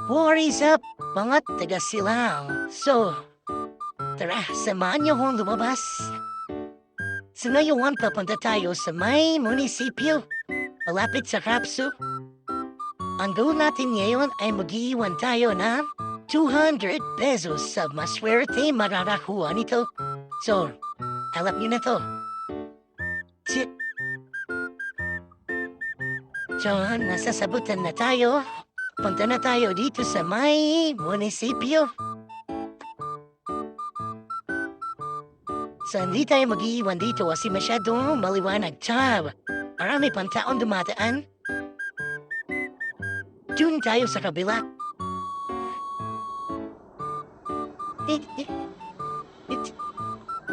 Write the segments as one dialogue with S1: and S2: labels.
S1: What is up, mga taga-silang? So, tara, samahan niyo akong lumabas. Sa ngayon, papunta tayo sa may munisipyo, malapit sa Rapso. Ang goal natin ngayon ay mag-iwan tayo ng 200 pesos sa maswerte mararakuha nito. So, alam niyo na to. Si- So, nasasabutan na tayo. Punta na tayo dito sa may munisipyo. So, hindi tayo mag-iiwan dito kasi masyadong maliwanag. Tsaka, marami pang taon dumadaan. Doon tayo sa kabila. Eh, eh, eh,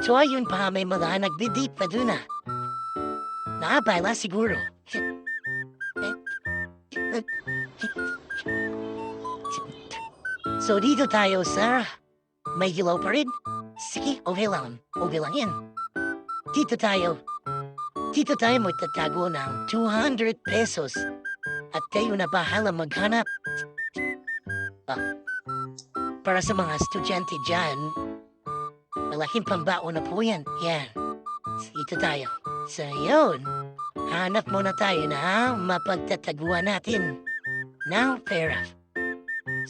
S1: So, ayun pa, may mga nagbidip pa doon ah. Naabala siguro. So, dito tayo sa may hilaw pa rin. Sige, okay lang. Okay lang yan. Dito tayo. Dito tayo magtatago ng 200 pesos. At kayo na bahala maghanap. Ah, para sa mga estudyante dyan, malaking pambaon na po yan. Yan. Dito tayo. So, yun. Hanap muna tayo na mapagtataguan natin ng pera.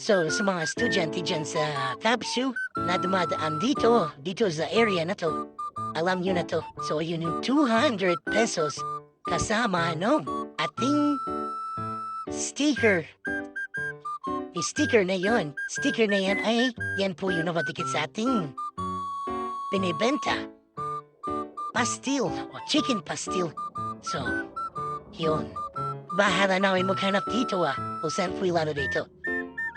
S1: So, sa mga estudyante dyan sa Capsu na dumadaan dito sa area na to, alam nyo na to. So, yun yung 200 pesos kasama no ating sticker. Yung sticker na yon. Sticker na yan ay yan po yung nakatikit sa ating binibenta. Pastil o chicken pastil. So, yun. Bahala na may maghanap dito ah. Kung saan po ilano dito.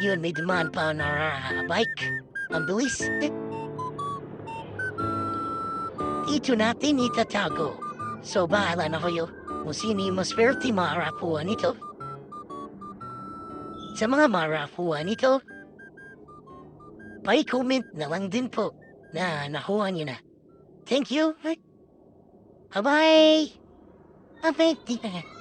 S1: Yun, may demand pa na bike. Ang bilis. Ito natin itatago. So, bahala na kayo kung sino yung mas swerte marakuha nito. Sa mga marakuha nito, pa-comment na lang din po na nakuha nyo na. Thank you. Bye-bye. Bye-bye.